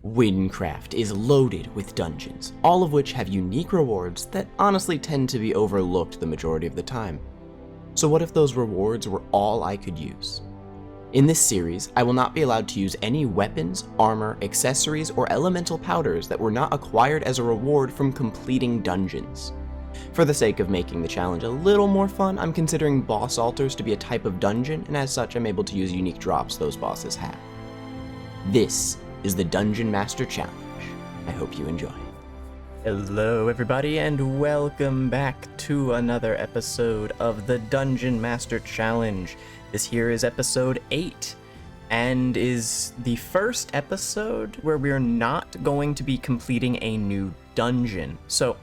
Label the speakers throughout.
Speaker 1: Wynncraft is loaded with dungeons, all of which have unique rewards that honestly tend to be overlooked the majority of the time. So what if those rewards were all I could use? In this series, I will not be allowed to use any weapons, armor, accessories, or elemental powders that were not acquired as a reward from completing dungeons. For the sake of making the challenge a little more fun, I'm considering boss altars to be a type of dungeon, and as such I'm able to use unique drops those bosses have. This is the Dungeon Master Challenge. I hope you enjoy. Hello everybody and welcome back to another episode of the Dungeon Master Challenge. This here is episode 8 and is the first episode where we're not going to be completing a new dungeon. So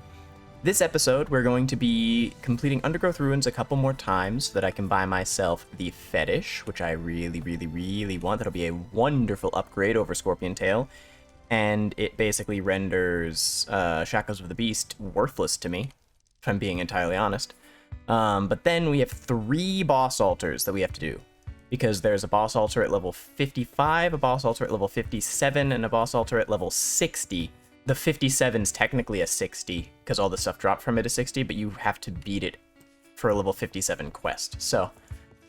Speaker 1: this episode we're going to be completing Undergrowth Ruins a couple more times so that I can buy myself the Fetish, which I really want. That'll be a wonderful upgrade over Scorpion Tail. And it basically renders Shackles of the Beast worthless to me, if I'm being entirely honest. But then we have 3 boss altars that we have to do, because there's a boss altar at level 55, a boss altar at level 57, and a boss altar at level 60. The 57's technically a 60, because all the stuff dropped from it is 60, but you have to beat it for a level 57 quest. So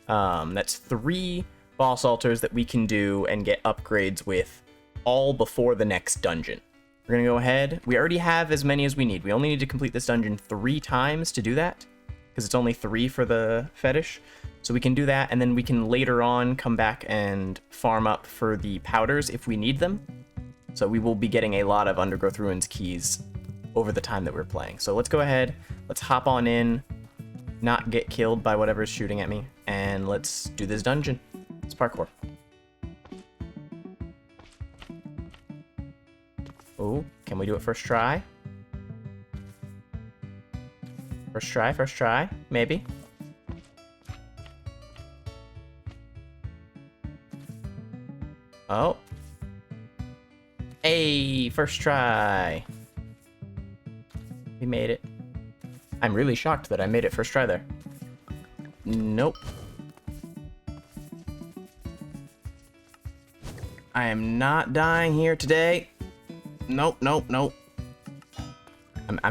Speaker 1: that's 3 boss altars that we can do and get upgrades with, all before the next dungeon. We're gonna go ahead. We already have as many as we need. We only need to complete this dungeon 3 times to do that, because it's only 3 for the Fetish. So we can do that, and then we can later on come back and farm up for the powders if we need them. So we will be getting a lot of Undergrowth Ruins keys over the time that we're playing. So let's go ahead, let's hop on in, not get killed by whatever's shooting at me, and let's do this dungeon. It's parkour. Oh, can we do it first try? First try, maybe. Oh. Hey, first try. We made it. I'm really shocked that I made it first try there. Nope. I am not dying here today. Nope. I'm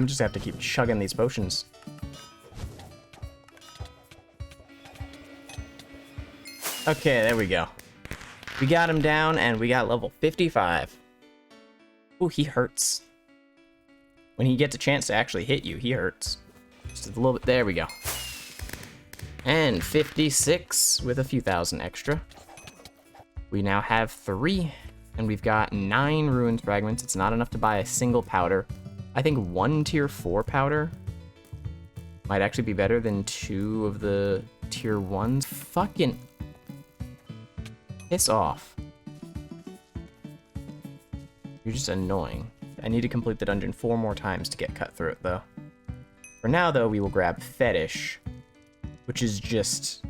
Speaker 1: just gonna have to keep chugging these potions. Okay, there we go. We got him down, and we got level 55. Ooh, he hurts. When he gets a chance to actually hit you, he hurts. Just a little bit. There we go. And 56 with a few thousand extra. We now have 3, and we've got 9 Ruins Fragments. It's not enough to buy a single powder. I think 1 tier 4 powder might actually be better than 2 of the tier 1s. Fucking piss off. You're just annoying. I need to complete the dungeon 4 more times to get cut through it, though. For now, though, we will grab Fetish, which is just,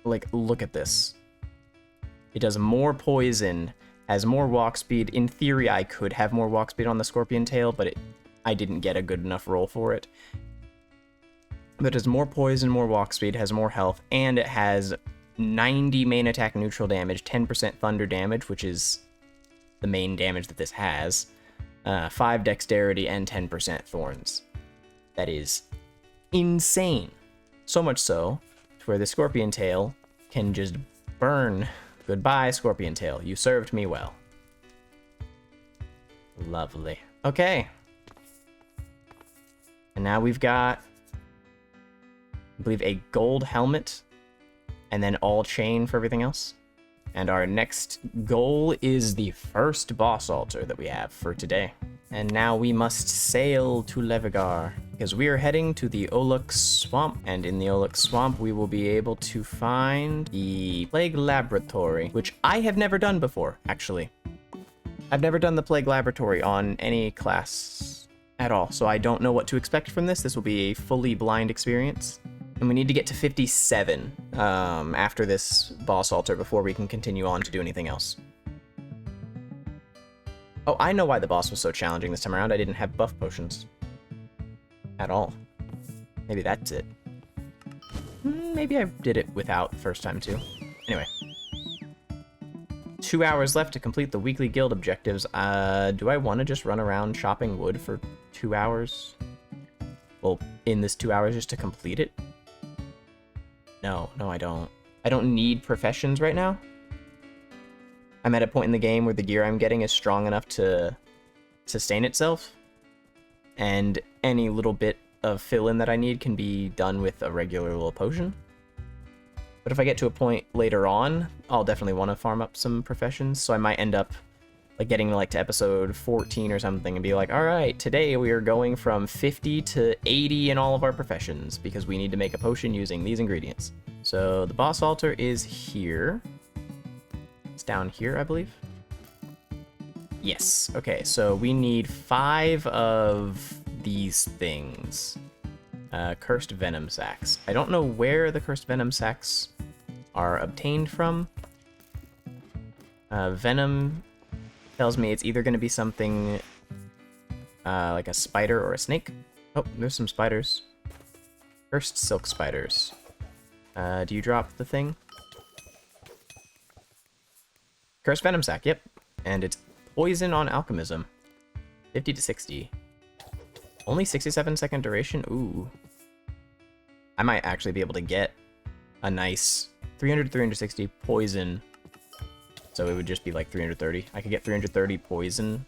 Speaker 1: like, look at this. It does more poison, has more walk speed. In theory, I could have more walk speed on the Scorpion Tail, but I didn't get a good enough roll for it. But it has more poison, more walk speed, has more health, and it has 90 main attack neutral damage, 10% thunder damage, which is the main damage that this has, 5 dexterity, and 10% thorns. That is insane. So much so, to where the Scorpion Tail can just burn. Goodbye, Scorpion Tail. You served me well. Lovely. Okay. And now we've got, I believe, a gold helmet, and then all chain for everything else. And our next goal is the first boss altar that we have for today. And now we must sail to Levigar, because we are heading to the Olux Swamp. And in the Olux Swamp, we will be able to find the Plague Laboratory, which I have never done before, actually. I've never done the Plague Laboratory on any class at all, so I don't know what to expect from this. This will be a fully blind experience. And we need to get to 57 after this boss altar before we can continue on to do anything else. Oh, I know why the boss was so challenging this time around. I didn't have buff potions. At all. Maybe that's it. Maybe I did it without the first time too. Anyway. 2 hours left to complete the weekly guild objectives. Do I want to just run around chopping wood for 2 hours? Well, in this 2 hours just to complete it? No, I don't. I don't need professions right now. I'm at a point in the game where the gear I'm getting is strong enough to sustain itself. And any little bit of fill-in that I need can be done with a regular little potion. But if I get to a point later on, I'll definitely want to farm up some professions, so I might end up like getting like to episode 14 or something and be like, all right, today we are going from 50 to 80 in all of our professions because we need to make a potion using these ingredients. So the boss altar is here. It's down here, I believe. Yes, okay, so we need 5 of these things. Cursed venom sacks. I don't know where the cursed venom sacks are obtained from. Venom tells me it's either going to be something like a spider or a snake. Oh, there's some spiders. Cursed silk spiders. Do you drop the thing? Cursed venom sack, yep. And it's poison on alchemism. 50 to 60. Only 67-second duration? Ooh. I might actually be able to get a nice 300 to 360 poison. So it would just be like 330. I could get 330 poison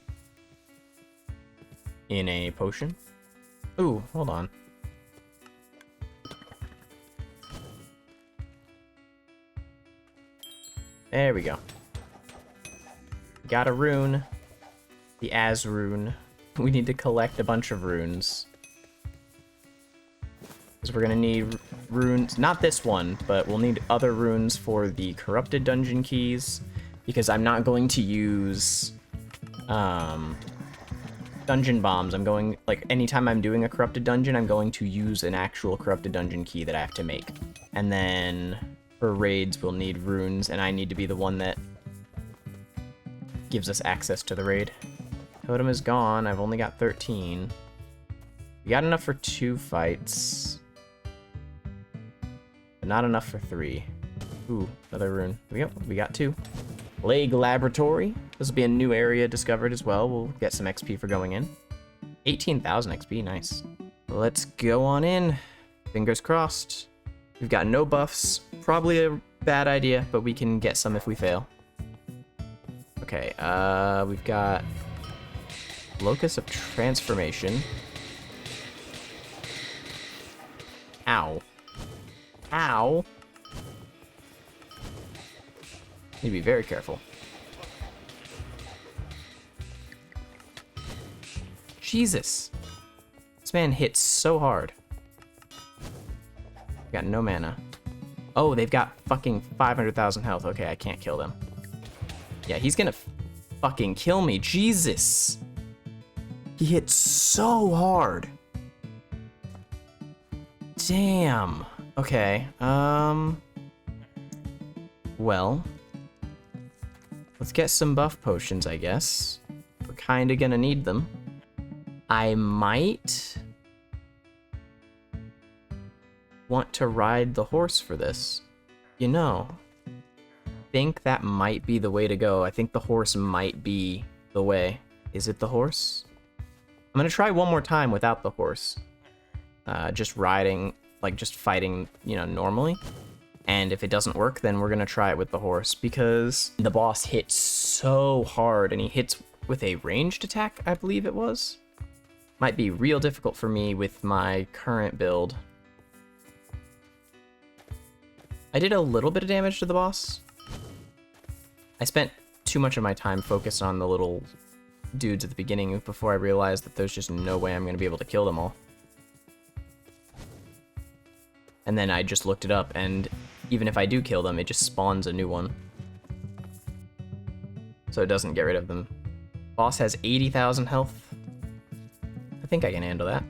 Speaker 1: in a potion. Ooh, hold on. There we go. Got a rune. The Az rune. We need to collect a bunch of runes. Because we're going to need runes. Not this one, but we'll need other runes for the corrupted dungeon keys. Because I'm not going to use dungeon bombs. I'm going, like, anytime I'm doing a corrupted dungeon, I'm going to use an actual corrupted dungeon key that I have to make. And then for raids, we'll need runes, and I need to be the one that gives us access to the raid. Totem is gone. I've only got 13. We got enough for 2 fights. But not enough for 3. Ooh, another rune. There we go. We got 2. Plague Laboratory. This will be a new area discovered as well. We'll get some XP for going in. 18,000 XP. Nice. Let's go on in. Fingers crossed. We've got no buffs. Probably a bad idea, but we can get some if we fail. Okay, we've got Locus of Transformation. Ow. Ow. Need to be very careful. Jesus. This man hits so hard. Got no mana. Oh, they've got fucking 500,000 health. Okay, I can't kill them. Yeah, he's gonna fucking kill me. Jesus. He hit so hard. Damn. Okay, well, let's get some buff potions, I guess. We're kinda gonna need them. I might want to ride the horse for this. You know, I think that might be the way to go. I think the horse might be the way. Is it the horse? I'm gonna try one more time without the horse. Just riding, like just fighting, you know, normally. And if it doesn't work, then we're gonna try it with the horse because the boss hits so hard and he hits with a ranged attack, I believe it was. Might be real difficult for me with my current build. I did a little bit of damage to the boss. I spent too much of my time focused on the little dudes at the beginning before I realized that there's just no way I'm gonna be able to kill them all. And then I just looked it up, and even if I do kill them, it just spawns a new one. So it doesn't get rid of them. Boss has 80,000 health. I think I can handle that.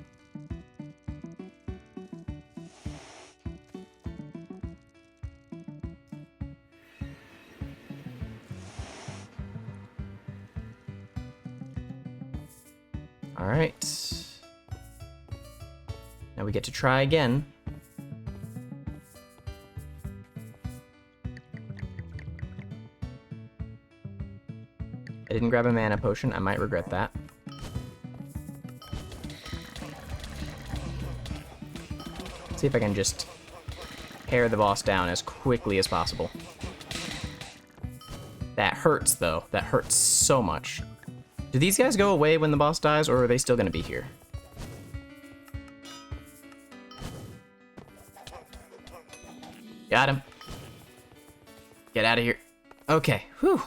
Speaker 1: Alright. Now we get to try again. I didn't grab a mana potion. I might regret that. See if I can just tear the boss down as quickly as possible. That hurts, though. That hurts so much. Do these guys go away when the boss dies, or are they still going to be here? Got him. Get out of here. Okay, whew.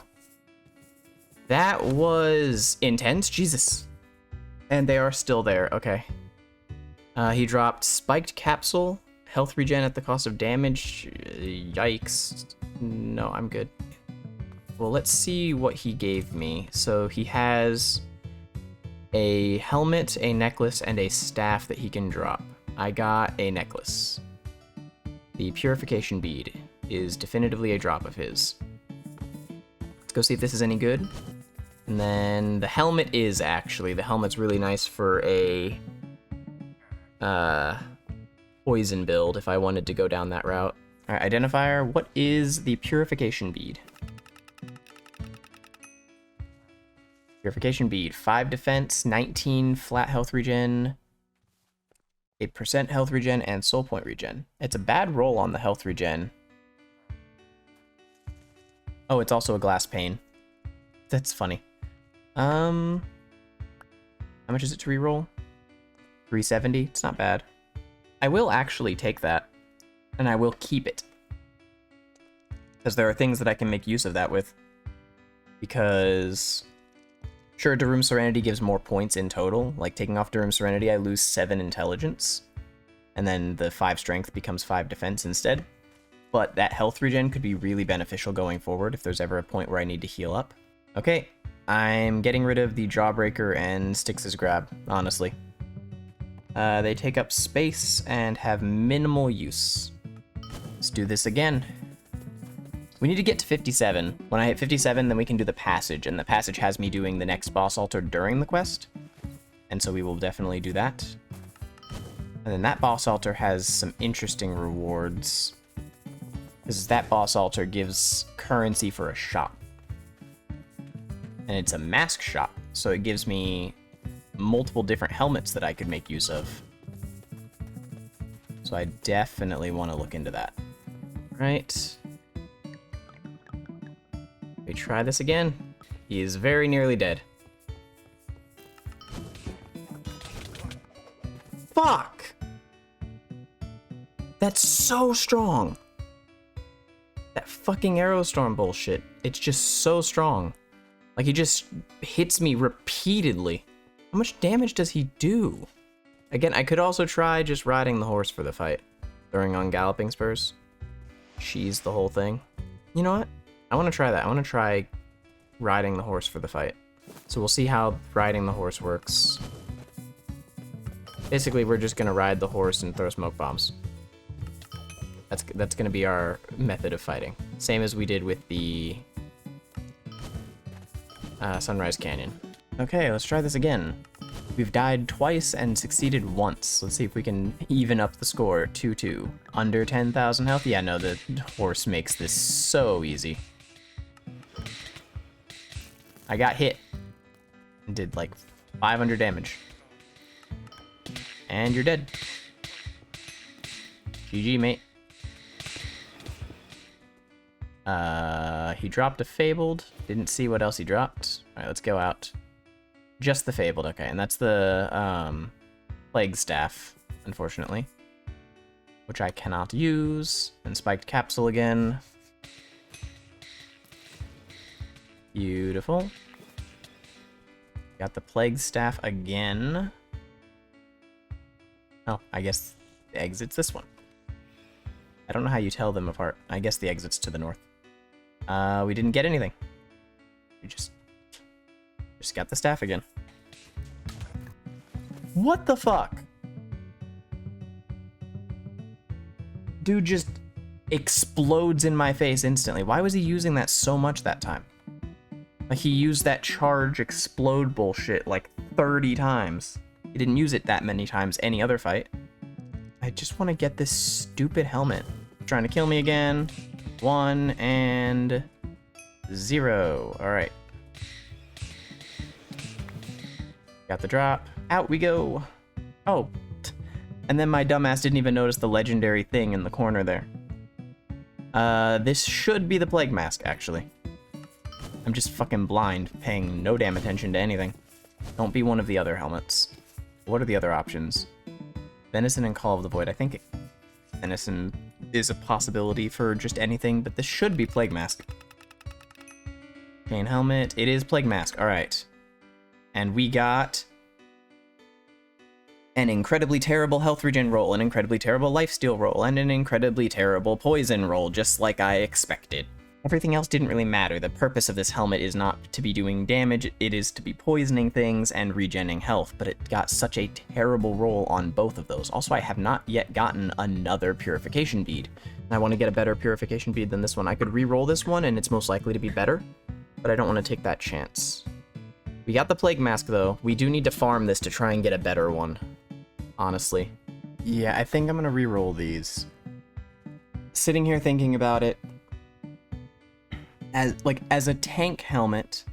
Speaker 1: That was intense, Jesus. And they are still there, okay. He dropped Spiked Capsule, health regen at the cost of damage. Yikes. No, I'm good. Well, let's see what he gave me. So he has a helmet, a necklace, and a staff that he can drop. I got a necklace. The Purification Bead is definitively a drop of his. Let's go see if this is any good. And then the helmet is actually, the helmet's really nice for a poison build if I wanted to go down that route. All right, identifier, what is the Purification Bead? Purification Bead, 5 defense, 19 flat health regen, 8% health regen, and soul point regen. It's a bad roll on the health regen. Oh, it's also a glass pane. That's funny. How much is it to reroll? 370? It's not bad. I will actually take that, and I will keep it. Because there are things that I can make use of that with. Because... sure, Darum Serenity gives more points in total. Like, taking off Darum Serenity, I lose 7 intelligence. And then the 5 strength becomes 5 defense instead. But that health regen could be really beneficial going forward if there's ever a point where I need to heal up. Okay, I'm getting rid of the Jawbreaker and Styx's Grab, honestly. They take up space and have minimal use. Let's do this again. We need to get to 57. When I hit 57, then we can do the passage, and the passage has me doing the next boss altar during the quest. And so we will definitely do that. And then that boss altar has some interesting rewards. Because that boss altar gives currency for a shop. And it's a mask shop, so it gives me multiple different helmets that I could make use of. So I definitely want to look into that. Right. We try this again. He is very nearly dead. Fuck! That's so strong! That fucking Aerostorm bullshit. It's just so strong. Like, he just hits me repeatedly. How much damage does he do? Again, I could also try just riding the horse for the fight. Throwing on Galloping Spurs. Cheese the whole thing. You know what? I want to try that. I want to try riding the horse for the fight. So we'll see how riding the horse works. Basically, we're just going to ride the horse and throw smoke bombs. That's going to be our method of fighting. Same as we did with the Sunrise Canyon. Okay, let's try this again. We've died twice and succeeded once. Let's see if we can even up the score. 2-2. Under 10,000 health? Yeah, no, the horse makes this so easy. I got hit. And did like 500 damage. And you're dead. GG, mate. He dropped a Fabled. Didn't see what else he dropped. Alright, let's go out. Just the Fabled, okay. And that's the, Plague Staff, unfortunately. Which I cannot use. And Spiked Capsule again. Beautiful. Got the Plague Staff again. Oh, I guess the exit's this one. I don't know how you tell them apart. I guess the exit's to the north. We didn't get anything. We just got the staff again. What the fuck? Dude just explodes in my face instantly. Why was he using that so much that time? Like, he used that charge explode bullshit like 30 times. He didn't use it that many times any other fight. I just want to get this stupid helmet. Trying to kill me again. 1 and 0. Alright. Got the drop. Out we go. Oh. And then my dumbass didn't even notice the legendary thing in the corner there. This should be the Plague Mask, actually. I'm just fucking blind, paying no damn attention to anything. Don't be one of the other helmets. What are the other options? Venison and Call of the Void. I think Venison is a possibility for just anything, but this should be Plague Mask. Chain helmet. It is Plague Mask. Alright. And we got an incredibly terrible health regen roll, an incredibly terrible lifesteal roll, and an incredibly terrible poison roll, just like I expected. Everything else didn't really matter. The purpose of this helmet is not to be doing damage, it is to be poisoning things and regenning health, but it got such a terrible roll on both of those. Also, I have not yet gotten another purification bead. I want to get a better purification bead than this one. I could re-roll this one and it's most likely to be better, but I don't want to take that chance. We got the Plague Mask though. We do need to farm this to try and get a better one, honestly. Yeah, I think I'm gonna re-roll these. Sitting here thinking about it, as a tank helmet,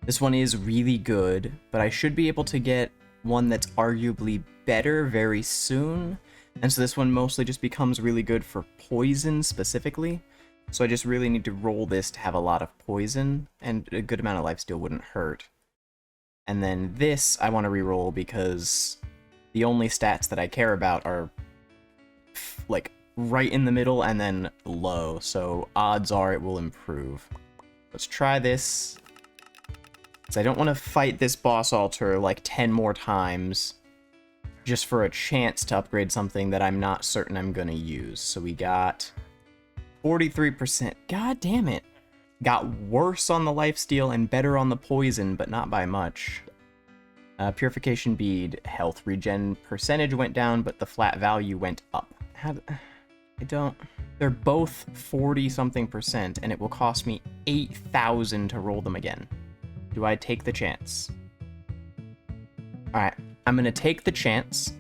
Speaker 1: this one is really good, but I should be able to get one that's arguably better very soon. And so this one mostly just becomes really good for poison specifically. So I just really need to roll this to have a lot of poison, and a good amount of lifesteal wouldn't hurt. And then this I want to re-roll because the only stats that I care about are like right in the middle and then low, so odds are it will improve. Let's try this, because I don't want to fight this boss altar like 10 more times just for a chance to upgrade something that I'm not certain I'm gonna use. So we got 43%. God damn it. Got worse on the lifesteal and better on the poison, but not by much. Purification bead, health regen percentage went down, but the flat value went up. They're both 40-something%, and it will cost me 8,000 to roll them again. Do I take the chance? Alright, I'm gonna take the chance.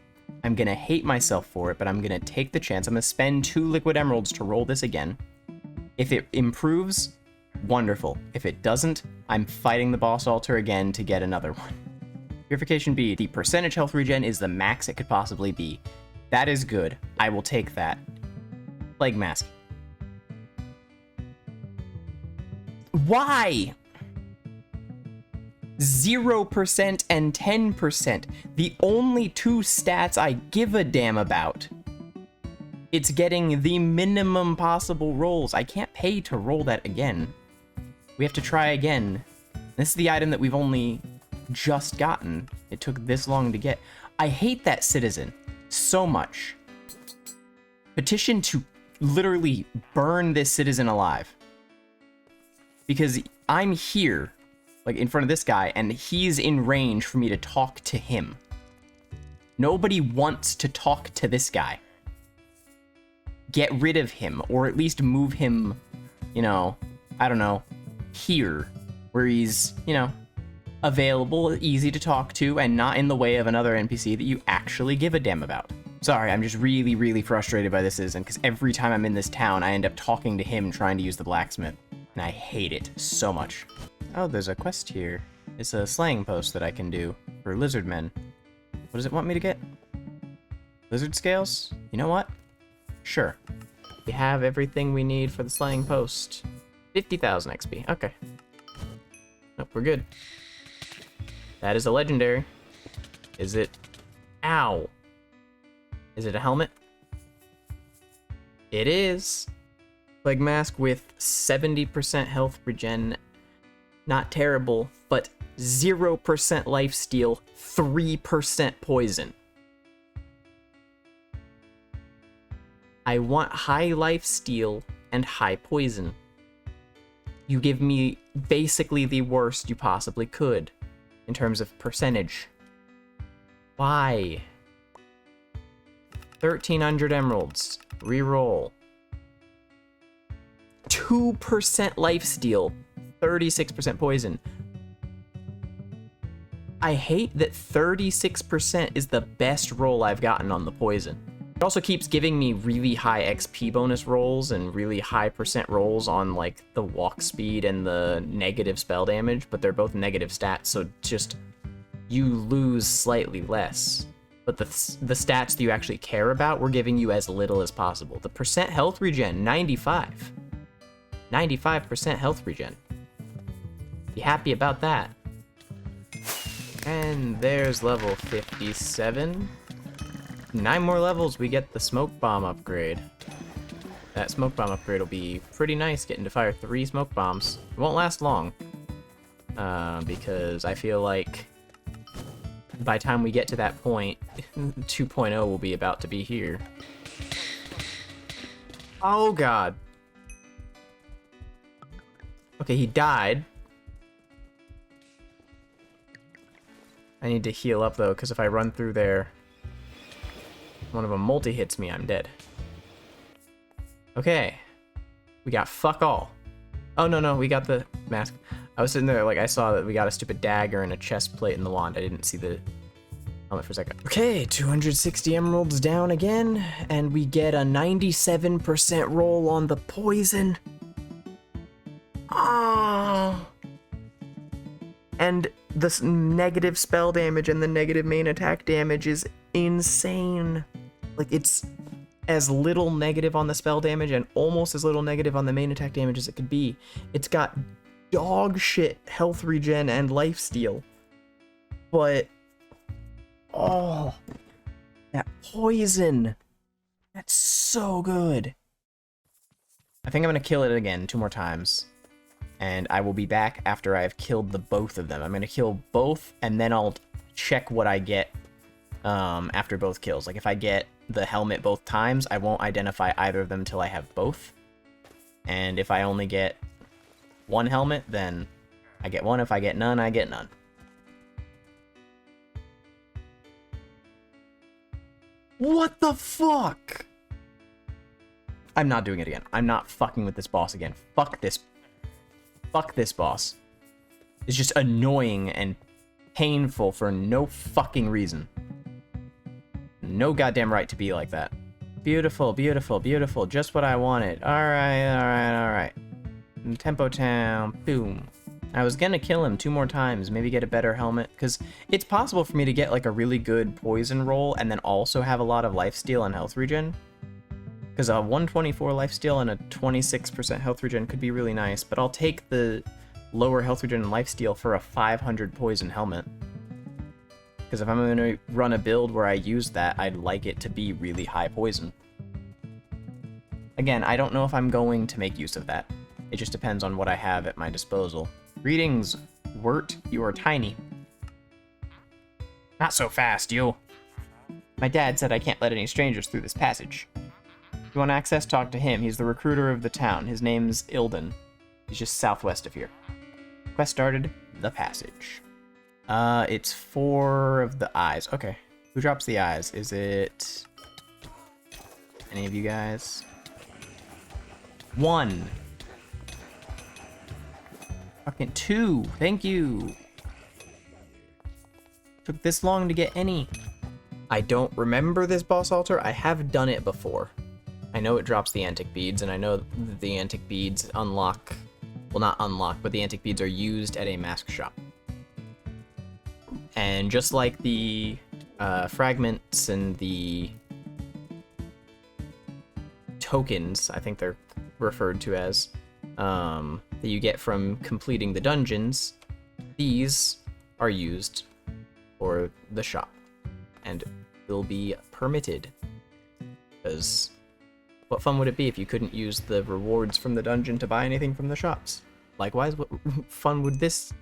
Speaker 1: I'm gonna hate myself for it, but I'm gonna take the chance. I'm gonna spend 2 liquid emeralds to roll this again. If it improves, wonderful. If it doesn't, I'm fighting the boss altar again to get another one. Purification bead. The percentage health regen is the max it could possibly be. That is good. I will take that. Plague Mask. Why? 0% and 10%. The only 2 stats I give a damn about. It's getting the minimum possible rolls. I can't pay to roll that again. We have to try again. This is the item that we've only just gotten. It took this long to get. I hate that citizen so much. Petition to literally burn this citizen alive. Because I'm here, like in front of this guy, and he's in range for me to talk to him. Nobody wants to talk to this guy. Get rid of him, or at least move him, you know, I don't know, here, where he's, you know, available, easy to talk to, and not in the way of another NPC that you actually give a damn about. Sorry, I'm just really, really frustrated by this citizen, because every time I'm in this town, I end up talking to him trying to use the blacksmith, and I hate it so much. Oh, there's a quest here. It's a slaying post that I can do for lizard men. What does it want me to get? Lizard scales? You know what? Sure. We have everything we need for the slaying post. 50,000 XP. Okay. Nope, we're good. That is a legendary. Is it? Ow. Is it a helmet? It is. Plague Mask with 70% health regen. Not terrible, but 0% lifesteal, 3% poison. I want high lifesteal and high poison. You give me basically the worst you possibly could in terms of percentage. Why? 1,300 emeralds. Reroll. 2% lifesteal, 36% poison. I hate that 36% is the best roll I've gotten on the poison. It also keeps giving me really high XP bonus rolls and really high percent rolls on like the walk speed and the negative spell damage, but they're both negative stats, so just
Speaker 2: you lose slightly less. But the stats that you actually care about, we're giving you as little as possible. The percent health regen, 95. 95% health regen. Be happy about that. And there's level 57. 9 more levels, we get the smoke bomb upgrade. That smoke bomb upgrade will be pretty nice, getting to fire 3 smoke bombs. It won't last long, because I feel like by the time we get to that point, 2.0 will be about to be here. Oh god. Okay, he died. I need to heal up though, because if I run through there, one of them multi-hits me, I'm dead. Okay. We got fuck all. Oh, no, we got the mask. I was sitting there, like, I saw that we got a stupid dagger and a chest plate in the wand. I didn't see the helmet for a second. Okay, 260 emeralds down again, and we get a 97% roll on the poison. Oh. And the negative spell damage and the negative main attack damage is insane. Like, it's as little negative on the spell damage and almost as little negative on the main attack damage as it could be. It's got dog shit health regen and lifesteal. But, oh, that poison. That's so good. I think I'm gonna kill it again 2 more times. And I will be back after I've killed the both of them. I'm gonna kill both, and then I'll check what I get after both kills. Like, if I get the helmet both times, I won't identify either of them until I have both. And if I only get one helmet, then I get one. If I get none, I get none. What the fuck? I'm not doing it again. I'm not fucking with this boss again. Fuck this boss. It's just annoying and painful for no fucking reason. No goddamn right to be like that. Beautiful, beautiful, beautiful. Just what I wanted. Alright. Tempo Town. Boom. I was gonna kill him 2 more times, maybe get a better helmet, because it's possible for me to get like a really good poison roll and then also have a lot of lifesteal and health regen. Because a 124 lifesteal and a 26% health regen could be really nice, but I'll take the lower health regen and lifesteal for a 500 poison helmet. Because if I'm going to run a build where I use that, I'd like it to be really high poison. Again, I don't know if I'm going to make use of that. It just depends on what I have at my disposal. Greetings, Wirt. You are tiny. Not so fast, you. My dad said I can't let any strangers through this passage. If you want access, talk to him. He's the recruiter of the town. His name's Ilden. He's just southwest of here. Quest started. The passage. It's 4 of the eyes. Okay. Who drops the eyes? Is it any of you guys? 1. Fucking 2. Thank you. Took this long to get any. I don't remember this boss altar. I have done it before. I know it drops the antic beads, and I know that the antic beads unlock, well, not unlock, but the antic beads are used at a mask shop. And just like the fragments and the tokens, I think they're referred to as, that you get from completing the dungeons, these are used for the shop, and will be permitted, because what fun would it be if you couldn't use the rewards from the dungeon to buy anything from the shops? Likewise, what fun would this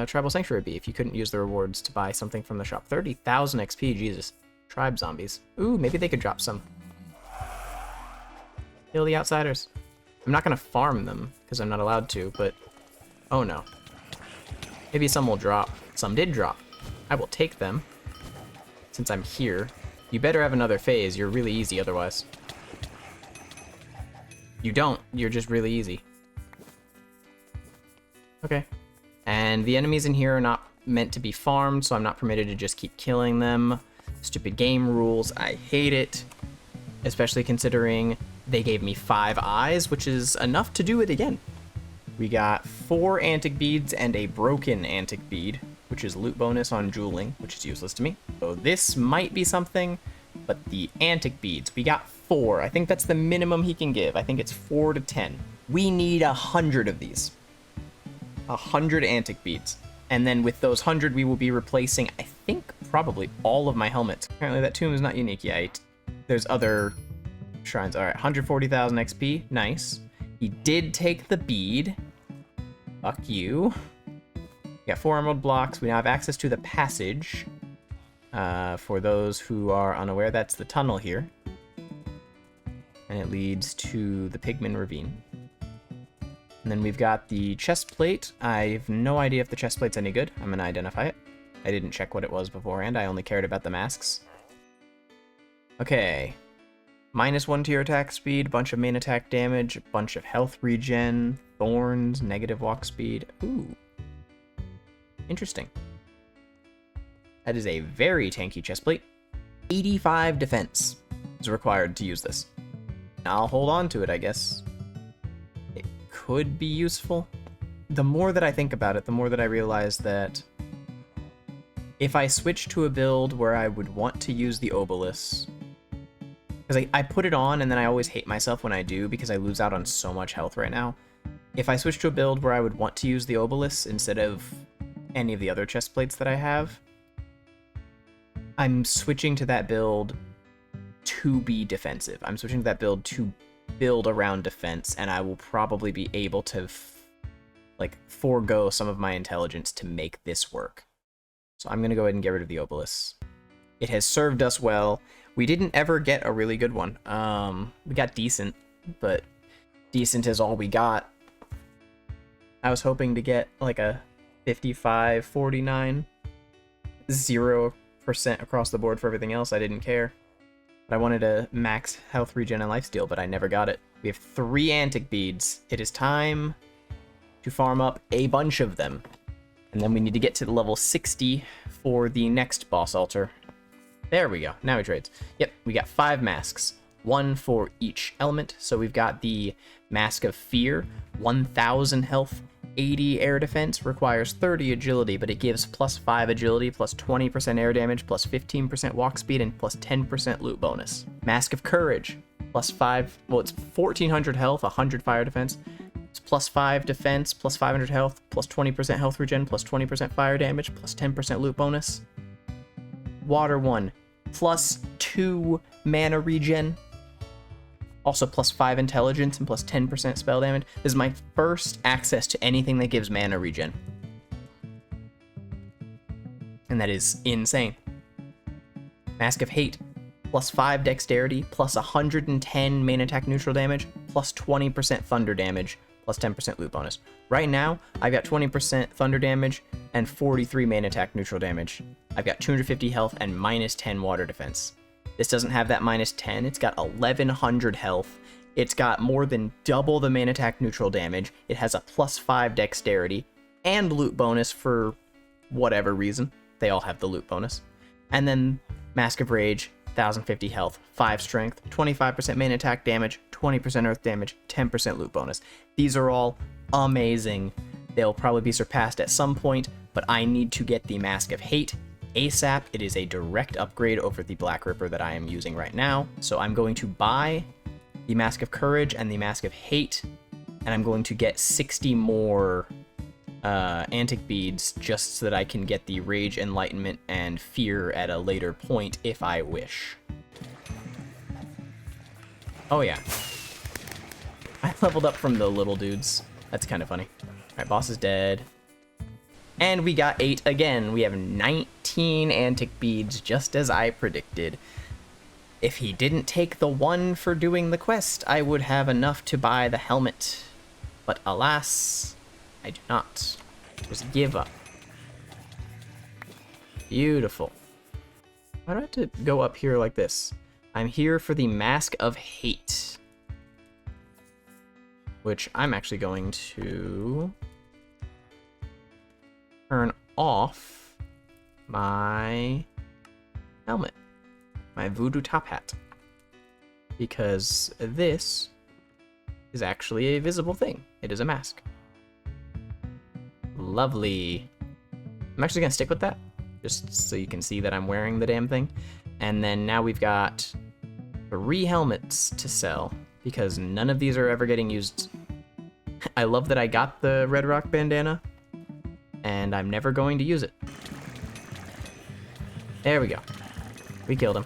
Speaker 2: tribal sanctuary be if you couldn't use the rewards to buy something from the shop? 30,000 XP, Jesus. Tribe zombies. Ooh, maybe they could drop some. Kill the outsiders. I'm not gonna farm them, because I'm not allowed to, but... oh no. Maybe some will drop. Some did drop. I will take them, since I'm here. You better have another phase, you're really easy otherwise. You don't, you're just really easy. Okay. And the enemies in here are not meant to be farmed, so I'm not permitted to just keep killing them. Stupid game rules, I hate it. Especially considering they gave me 5 eyes, which is enough to do it again. We got 4 antic beads and a broken antic bead. which is loot bonus on jeweling, which is useless to me. So this might be something, but the antic beads, we got 4. I think that's the minimum he can give. I think it's 4 to 10. We need 100 of these. 100 antic beads. And then with those 100, we will be replacing, I think, probably all of my helmets. Apparently that tomb is not unique yet. There's other shrines. All right, 140,000 XP. Nice. He did take the bead. Fuck you. We got 4 emerald blocks. We now have access to the passage. For those who are unaware, that's the tunnel here. And it leads to the Pigman Ravine. And then we've got the chest plate. I have no idea if the chest plate's any good. I'm going to identify it. I didn't check what it was beforehand. I only cared about the masks. Okay. -1 to your attack speed, bunch of main attack damage, bunch of health regen, thorns, negative walk speed. Ooh. Interesting. That is a very tanky chest plate. 85 defense is required to use this. I'll hold on to it, I guess. It could be useful. The more that I think about it, the more that I realize that if I switch to a build where I would want to use the obelisk, because I put it on and then I always hate myself when I do because I lose out on so much health right now. If I switch to a build where I would want to use the obelisk instead of any of the other chest plates that I have, I'm switching to that build to be defensive. I'm switching to that build to build around defense, and I will probably be able to forego some of my intelligence to make this work. So I'm going to go ahead and get rid of the obelisk. It has served us well. We didn't ever get a really good one. We got decent, but decent is all we got. I was hoping to get like a 55, 49, 0% across the board for everything else. I didn't care. But I wanted a max health regen and lifesteal, but I never got it. We have 3 antic beads. It is time to farm up a bunch of them. And then we need to get to the level 60 for the next boss altar. There we go. Now he trades. Yep, we got 5 masks. 1 for each element. So we've got the Mask of Fear, 1,000 health, 80 air defense, requires 30 agility, but it gives +5 agility, +20% air damage, +15% walk speed, and +10% loot bonus. Mask of Courage, +5, well, it's 1,400 health, 100 fire defense. It's +5 defense, +500 health, +20% health regen, +20% fire damage, +10% loot bonus. Water 1, +2 mana regen. Also +5 intelligence and +10% spell damage. This is my first access to anything that gives mana regen. And that is insane. Mask of Hate, +5 dexterity, +110 main attack neutral damage, +20% thunder damage, +10% loot bonus. Right now, I've got 20% thunder damage and 43 main attack neutral damage. I've got 250 health and -10 water defense. This doesn't have that -10, it's got 1,100 health. It's got more than double the main attack neutral damage. It has a +5 dexterity and loot bonus for whatever reason. They all have the loot bonus. And then Mask of Rage, 1,050 health, 5 strength, 25% main attack damage, 20% earth damage, 10% loot bonus. These are all amazing. They'll probably be surpassed at some point, but I need to get the Mask of Hate ASAP. It is a direct upgrade over the Black Ripper that I am using right now. So I'm going to buy the Mask of Courage and the Mask of Hate, and I'm going to get 60 more antic beads just so that I can get the Rage, Enlightenment, and Fear at a later point if I wish. Oh yeah. I leveled up from the little dudes. That's kind of funny. Alright, boss is dead. And we got 8 again. We have 19 antic beads, just as I predicted. If he didn't take the 1 for doing the quest, I would have enough to buy the helmet. But alas, I do not. Just give up. Beautiful. Why do I have to go up here like this? I'm here for the Mask of Hate, which I'm actually going to turn off my helmet, my voodoo top hat, because this is actually a visible thing. It is a mask. Lovely. I'm actually gonna stick with that, just so you can see that I'm wearing the damn thing. And then now we've got 3 helmets to sell, because none of these are ever getting used. I love that I got the Red Rock bandana, and I'm never going to use it. There we go. We killed him.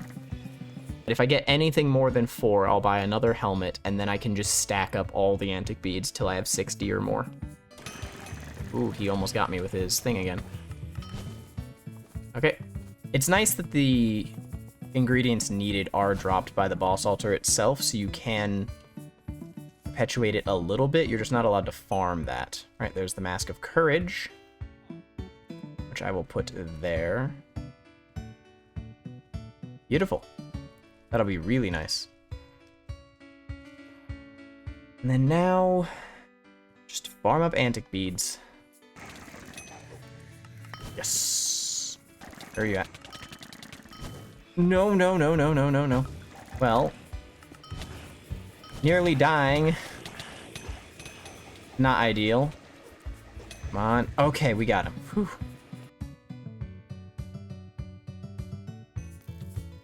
Speaker 2: If I get anything more than 4, I'll buy another helmet, and then I can just stack up all the antic beads till I have 60 or more. Ooh, he almost got me with his thing again. Okay. It's nice that the ingredients needed are dropped by the boss altar itself, so you can perpetuate it a little bit. You're just not allowed to farm that. All right, there's the Mask of Courage, which I will put there. Beautiful. That'll be really nice. And then now, just farm up antic beads. Yes. Where are you at? No, no, no, no, no, no, no. Well, nearly dying. Not ideal. Come on. Okay, we got him. Whew.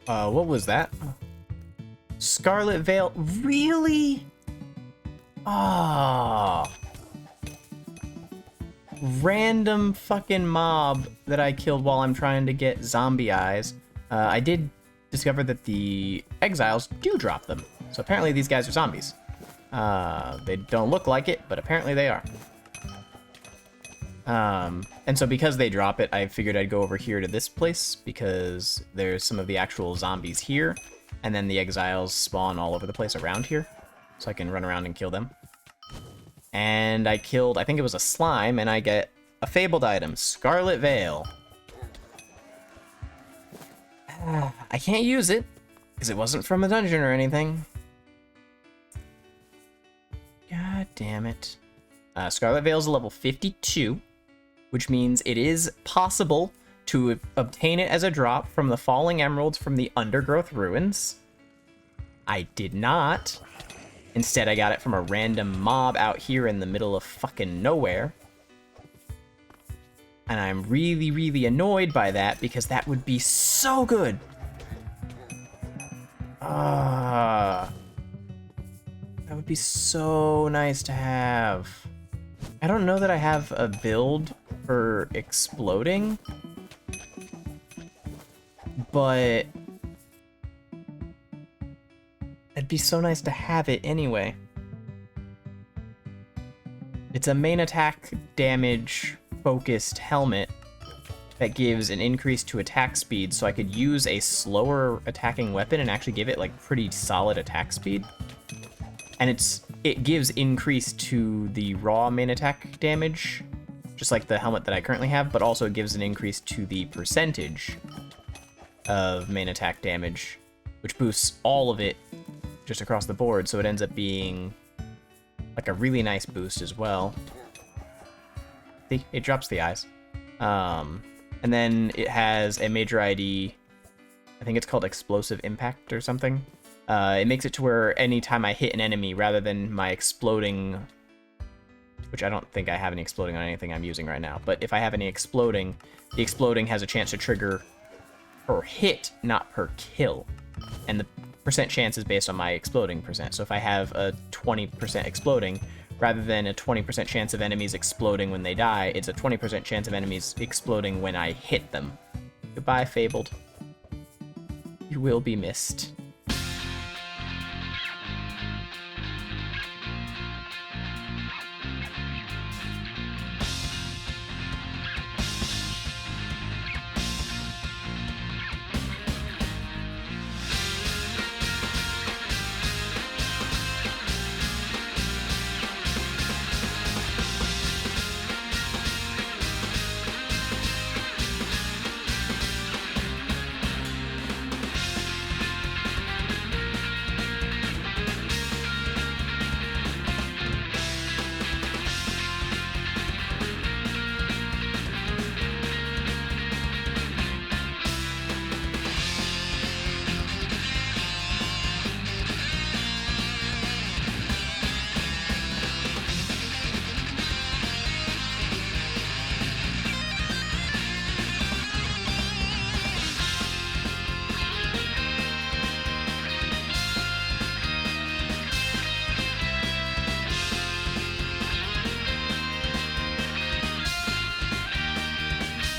Speaker 2: What was that? Scarlet Veil. Really? Ah. Random fucking mob that I killed while I'm trying to get zombie eyes. I did discover that the exiles do drop them. So apparently these guys are zombies. They don't look like it, but apparently they are. And so because they drop it, I figured I'd go over here to this place because there's some of the actual zombies here, and then the exiles spawn all over the place around here, so I can run around and kill them. And I killed, I think it was a slime, and I get a fabled item, Scarlet Veil. I can't use it because it wasn't from a dungeon or anything. God damn it. Scarlet Veil is a level 52. Which means it is possible to obtain it as a drop from the falling emeralds from the Undergrowth Ruins. I did not. Instead, I got it from a random mob out here in the middle of fucking nowhere. And I'm really, really annoyed by that because that would be so good. That would be so nice to have. I don't know that I have a build for exploding, but it'd be so nice to have it anyway. It's a main attack damage focused helmet that gives an increase to attack speed, so I could use a slower attacking weapon and actually give it like pretty solid attack speed. And it gives increase to the raw main attack damage, just like the helmet that I currently have, but also it gives an increase to the percentage of main attack damage, which boosts all of it just across the board, so it ends up being like a really nice boost as well. See, it drops the eyes. And then it has a major ID, I think it's called Explosive Impact or something. It makes it to where anytime I hit an enemy, rather than my exploding, which I don't think I have any exploding on anything I'm using right now, but if I have any exploding, the exploding has a chance to trigger per hit, not per kill. And the percent chance is based on my exploding percent. So if I have a 20% exploding, rather than a 20% chance of enemies exploding when they die, it's a 20% chance of enemies exploding when I hit them. Goodbye, Fabled. You will be missed.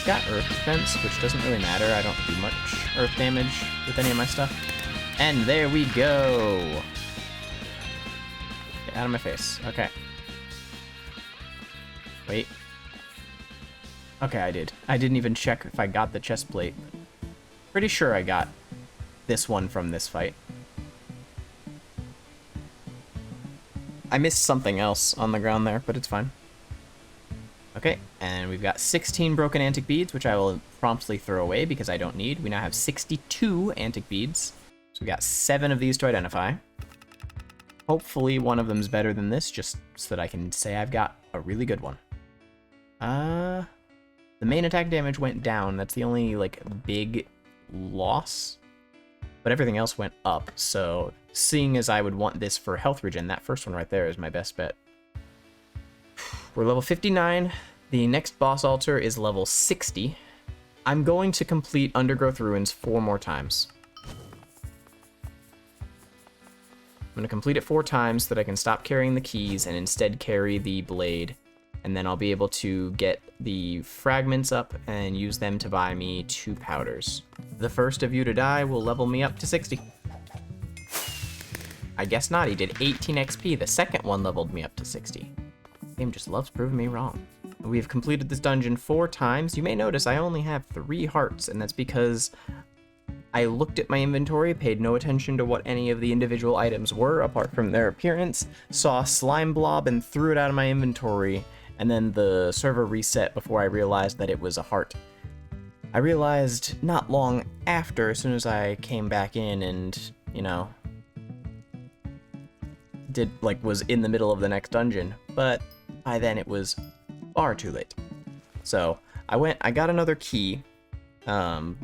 Speaker 2: got earth defense, which doesn't really matter. I don't do much earth damage with any of my stuff. And there we go. Get out of my face. Okay. Wait. Okay, I did. I didn't even check if I got the chest plate. Pretty sure I got this one from this fight. I missed something else on the ground there, but it's fine. Okay, and we've got 16 broken antic beads, which I will promptly throw away because I don't need. We now have 62 antic beads. So we got 7 of these to identify. Hopefully one of them's better than this, just so that I can say I've got a really good one. The main attack damage went down. That's the only, like, big loss. But everything else went up, so seeing as I would want this for health regen, that first one right there is my best bet. We're level 59. The next boss altar is level 60. I'm going to complete Undergrowth Ruins 4 more times. I'm going to complete it 4 times so that I can stop carrying the keys and instead carry the blade. And then I'll be able to get the fragments up and use them to buy me 2 powders. The first of you to die will level me up to 60. I guess not, he did 18 XP. The second one leveled me up to 60. The game just loves proving me wrong. We have completed this dungeon 4 times. You may notice I only have 3 hearts, and that's because I looked at my inventory, paid no attention to what any of the individual items were apart from their appearance, saw a slime blob and threw it out of my inventory, and then the server reset before I realized that it was a heart. I realized not long after, as soon as I came back in and, you know, was in the middle of the next dungeon, but by then it was far too late. So I got another key, so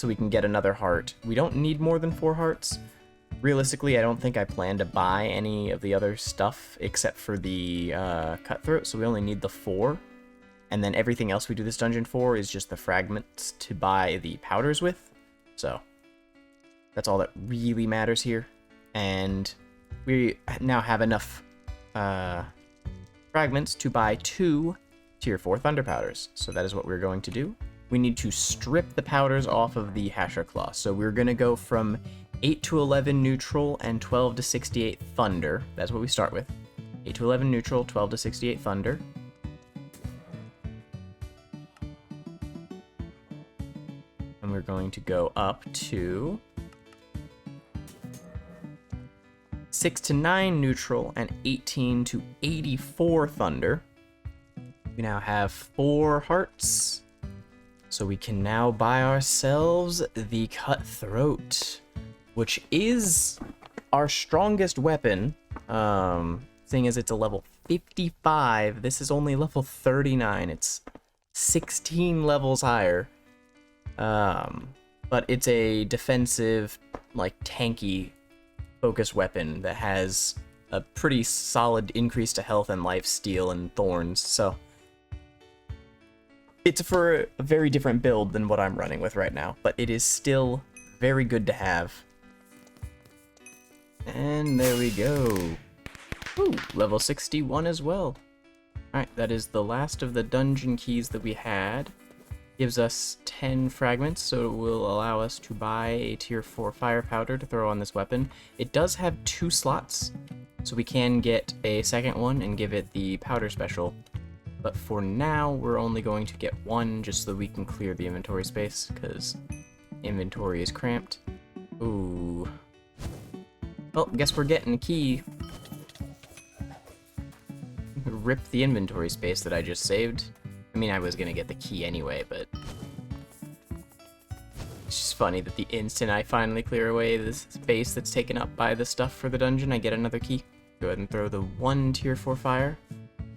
Speaker 2: we can get another heart. We don't need more than 4 hearts. Realistically, I don't think I plan to buy any of the other stuff except for the cutthroat, so we only need the 4. And then everything else we do this dungeon for is just the fragments to buy the powders with. So that's all that really matters here. And we now have enough fragments to buy 2 tier 4 thunder powders. So that is what we're going to do. We need to strip the powders off of the Hasher Claw. So we're going to go from 8 to 11 neutral and 12 to 68 thunder. That's what we start with. 8 to 11 neutral, 12 to 68 thunder. And we're going to go up to 6 to 9 neutral and 18 to 84 thunder. We now have 4 hearts. So we can now buy ourselves the Cutthroat, which is our strongest weapon, seeing as it's a level 55. This is only level 39. It's 16 levels higher. But it's a defensive, like, tanky focused weapon that has a pretty solid increase to health and life steal and thorns, so it's for a very different build than what I'm running with right now, but it is still very good to have. And there we go. Ooh, level 61 as well. Alright, that is the last of the dungeon keys that we had. Gives us 10 fragments, so it will allow us to buy a tier 4 fire powder to throw on this weapon. It does have 2 slots, so we can get a second one and give it the powder special. But for now, we're only going to get 1 just so that we can clear the inventory space, because inventory is cramped. Ooh. Well, guess we're getting a key. Rip the inventory space that I just saved. I mean, I was gonna get the key anyway, but it's just funny that the instant I finally clear away this space that's taken up by the stuff for the dungeon, I get another key. Go ahead and throw the 1 tier 4 fire.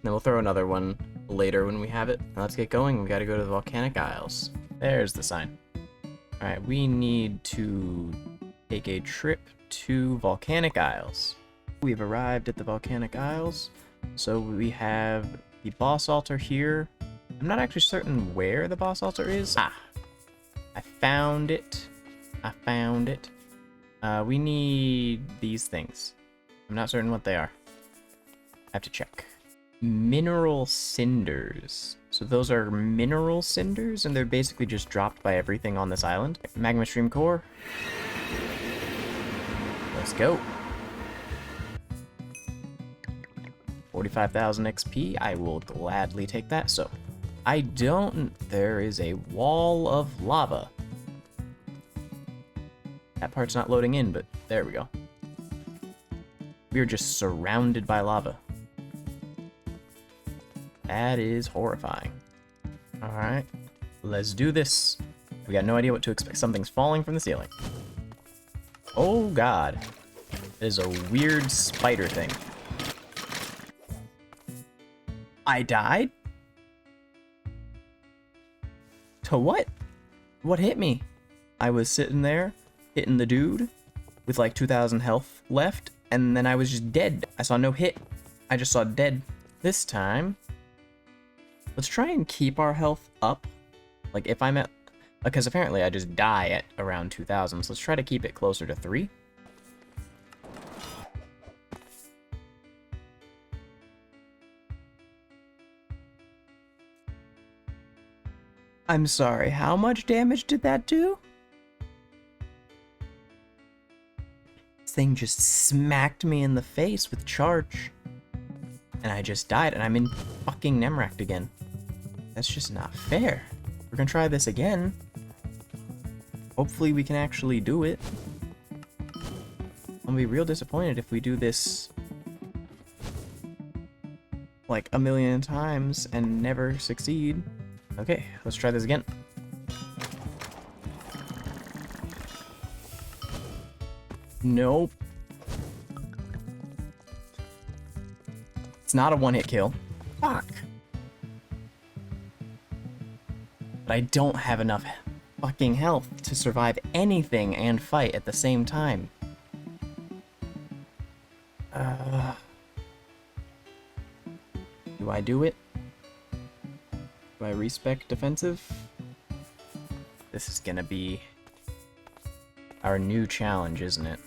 Speaker 2: Then we'll throw another one later when we have it. Now let's get going. We gotta go to the Volcanic Isles. There's the sign. Alright, we need to take a trip to Volcanic Isles. We've arrived at the Volcanic Isles. So we have the boss altar here. I'm not actually certain where the boss altar is. Ah, I found it. I found it. We need these things. I'm not certain what they are. I have to check. Mineral cinders. So those are mineral cinders, and they're basically just dropped by everything on this island. Magma stream core. Let's go. 45,000 XP. I will gladly take that. So, I don't... There is a wall of lava. That part's not loading in, but there we go. We are just surrounded by lava. That is horrifying. Alright, let's do this. We got no idea what to expect. Something's falling from the ceiling. Oh god. It is a weird spider thing. I died? To what? What hit me? I was sitting there, hitting the dude, with like 2,000 health left, and then I was just dead. I saw no hit. I just saw dead. This time, let's try and keep our health up. Like if I'm at, because apparently I just die at around 2,000, so let's try to keep it closer to 3. I'm sorry, how much damage did that do? This thing just smacked me in the face with charge. And I just died, and I'm in fucking Nemract again. That's just not fair. We're gonna try this again. Hopefully we can actually do it. I'm gonna be real disappointed if we do this like a million times and never succeed. Okay, let's try this again. Nope. It's not a one-hit kill. Fuck. But I don't have enough fucking health to survive anything and fight at the same time. Do I do it? Do I respec defensive? This is gonna be our new challenge, isn't it?